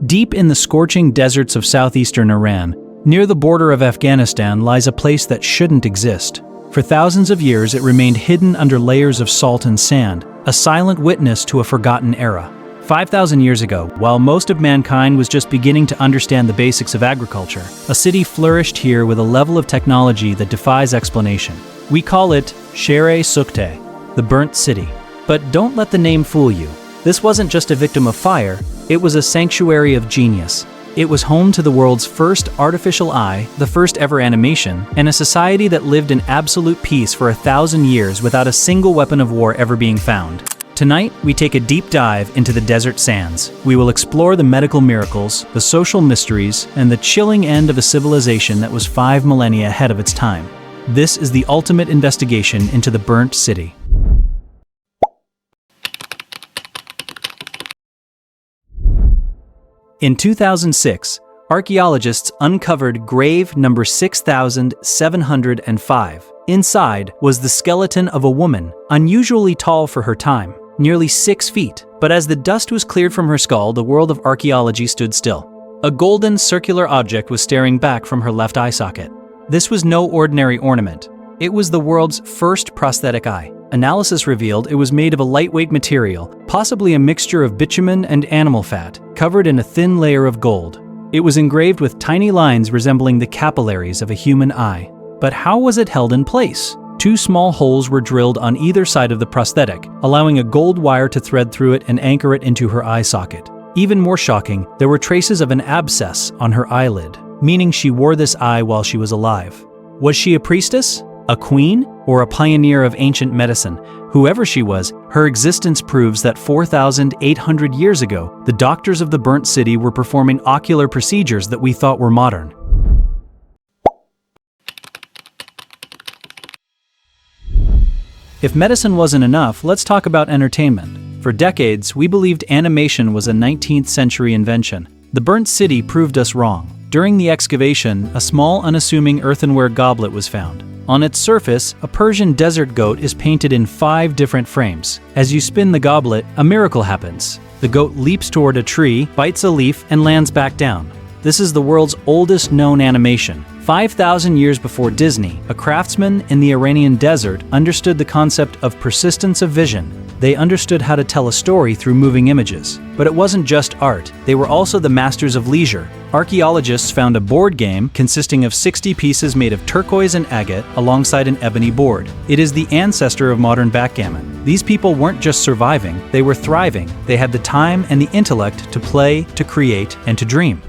Deep in the scorching deserts of southeastern Iran, near the border of Afghanistan, lies a place that shouldn't exist. For thousands of years, it remained hidden under layers of salt and sand, a silent witness to a forgotten era. 5,000 years ago, while most of mankind was just beginning to understand the basics of agriculture, a city flourished here with a level of technology that defies explanation. We call it Shahr-e Sukhteh, the burnt city. But don't let the name fool you. This wasn't just a victim of fire, it was a sanctuary of genius. It was home to the world's first artificial eye, the first ever animation, and a society that lived in absolute peace for 1,000 years without a single weapon of war ever being found. Tonight, we take a deep dive into the desert sands. We will explore the medical miracles, the social mysteries, and the chilling end of a civilization that was 5 millennia ahead of its time. This is the ultimate investigation into the burnt city. In 2006, archaeologists uncovered grave number 6,705. Inside was the skeleton of a woman, unusually tall for her time, nearly 6 feet. But as the dust was cleared from her skull, the world of archaeology stood still. A golden circular object was staring back from her left eye socket. This was no ordinary ornament. It was the world's first prosthetic eye. Analysis revealed it was made of a lightweight material, possibly a mixture of bitumen and animal fat, covered in a thin layer of gold. It was engraved with tiny lines resembling the capillaries of a human eye. But how was it held in place? 2 small holes were drilled on either side of the prosthetic, allowing a gold wire to thread through it and anchor it into her eye socket. Even more shocking, there were traces of an abscess on her eyelid, meaning she wore this eye while she was alive. Was she a priestess? A queen? Or a pioneer of ancient medicine? Whoever she was, her existence proves that 4,800 years ago, the doctors of the burnt city were performing ocular procedures that we thought were modern. If medicine wasn't enough, let's talk about entertainment. For decades, we believed animation was a 19th century invention. The burnt city proved us wrong. During the excavation, a small, unassuming earthenware goblet was found. On its surface, a Persian desert goat is painted in 5 different frames. As you spin the goblet, a miracle happens. The goat leaps toward a tree, bites a leaf, and lands back down. This is the world's oldest known animation. 5,000 years before Disney, a craftsman in the Iranian desert understood the concept of persistence of vision. They understood how to tell a story through moving images. But it wasn't just art, they were also the masters of leisure. Archaeologists found a board game consisting of 60 pieces made of turquoise and agate alongside an ebony board. It is the ancestor of modern backgammon. These people weren't just surviving, they were thriving. They had the time and the intellect to play, to create, and to dream.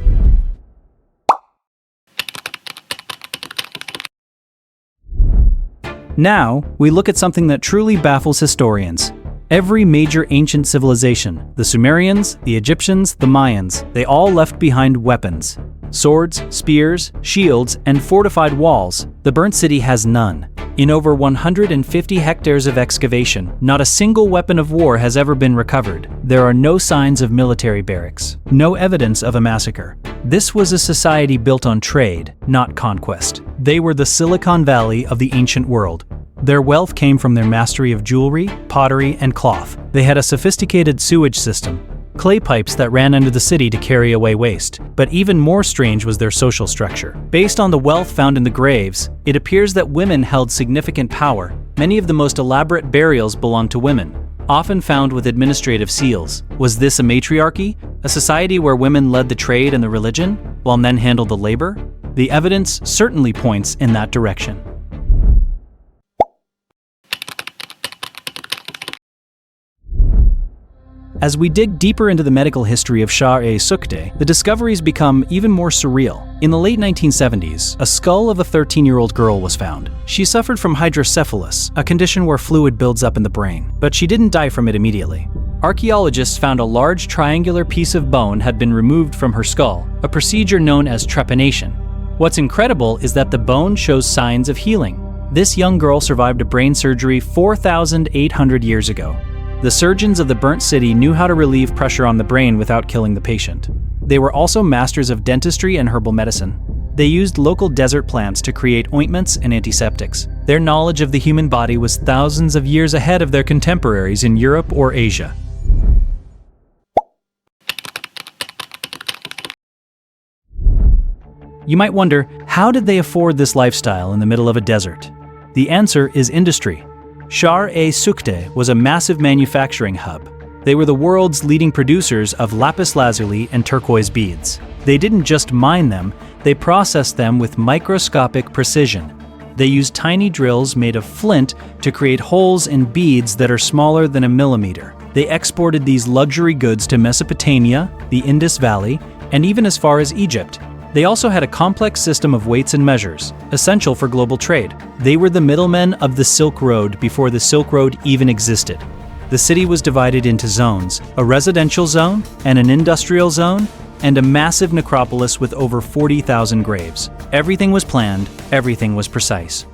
Now, we look at something that truly baffles historians. Every major ancient civilization, the Sumerians, the Egyptians, the Mayans, they all left behind weapons. Swords, spears, shields, and fortified walls. The burnt city has none. In over 150 hectares of excavation, not a single weapon of war has ever been recovered. There are no signs of military barracks, no evidence of a massacre. This was a society built on trade, not conquest. They were the Silicon Valley of the ancient world. Their wealth came from their mastery of jewelry, pottery, and cloth. They had a sophisticated sewage system, clay pipes that ran under the city to carry away waste. But even more strange was their social structure. Based on the wealth found in the graves, it appears that women held significant power. Many of the most elaborate burials belonged to women, often found with administrative seals. Was this a matriarchy? A society where women led the trade and the religion, while men handled the labor? The evidence certainly points in that direction. As we dig deeper into the medical history of Shahr-e Sukhteh, the discoveries become even more surreal. In the late 1970s, a skull of a 13-year-old girl was found. She suffered from hydrocephalus, a condition where fluid builds up in the brain, but she didn't die from it immediately. Archaeologists found a large triangular piece of bone had been removed from her skull, a procedure known as trepanation. What's incredible is that the bone shows signs of healing. This young girl survived a brain surgery 4,800 years ago. The surgeons of the burnt city knew how to relieve pressure on the brain without killing the patient. They were also masters of dentistry and herbal medicine. They used local desert plants to create ointments and antiseptics. Their knowledge of the human body was thousands of years ahead of their contemporaries in Europe or Asia. You might wonder, how did they afford this lifestyle in the middle of a desert? The answer is industry. Shahr-e Sukhteh was a massive manufacturing hub. They were the world's leading producers of lapis lazuli and turquoise beads. They didn't just mine them, they processed them with microscopic precision. They used tiny drills made of flint to create holes in beads that are smaller than a millimeter. They exported these luxury goods to Mesopotamia, the Indus Valley, and even as far as Egypt. They also had a complex system of weights and measures, essential for global trade. They were the middlemen of the Silk Road before the Silk Road even existed. The city was divided into zones, a residential zone and an industrial zone, and a massive necropolis with over 40,000 graves. Everything was planned, everything was precise.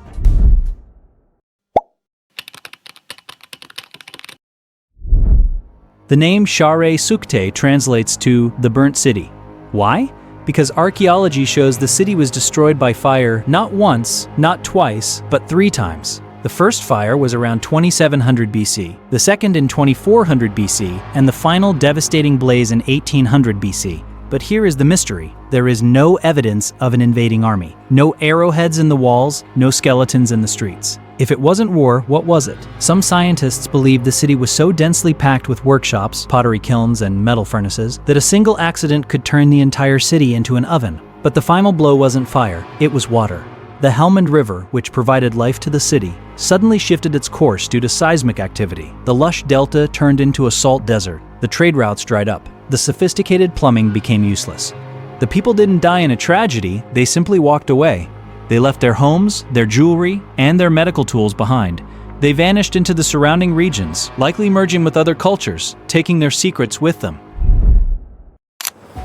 The name Shahr-e Sukhteh translates to the burnt city. Why? Because archaeology shows the city was destroyed by fire not once, not twice, but 3 times. The first fire was around 2700 BC, the second in 2400 BC, and the final devastating blaze in 1800 BC. But here is the mystery. There is no evidence of an invading army. No arrowheads in the walls, no skeletons in the streets. If it wasn't war, what was it? Some scientists believe the city was so densely packed with workshops, pottery kilns, and metal furnaces that a single accident could turn the entire city into an oven. But the final blow wasn't fire, it was water. The Helmand River, which provided life to the city, suddenly shifted its course due to seismic activity. The lush delta turned into a salt desert. The trade routes dried up. The sophisticated plumbing became useless. The people didn't die in a tragedy, they simply walked away. They left their homes, their jewelry, and their medical tools behind. They vanished into the surrounding regions, likely merging with other cultures, taking their secrets with them.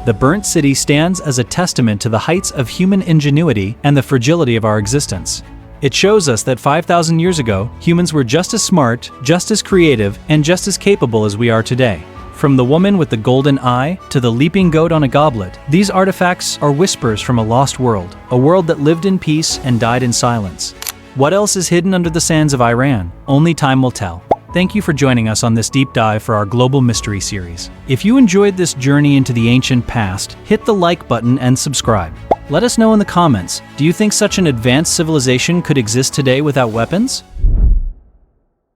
The burnt city stands as a testament to the heights of human ingenuity and the fragility of our existence. It shows us that 5,000 years ago, humans were just as smart, just as creative, and just as capable as we are today. From the woman with the golden eye to the leaping goat on a goblet, these artifacts are whispers from a lost world, a world that lived in peace and died in silence. What else is hidden under the sands of Iran? Only time will tell. Thank you for joining us on this deep dive for our Global Mystery series. If you enjoyed this journey into the ancient past, hit the like button and subscribe. Let us know in the comments, do you think such an advanced civilization could exist today without weapons?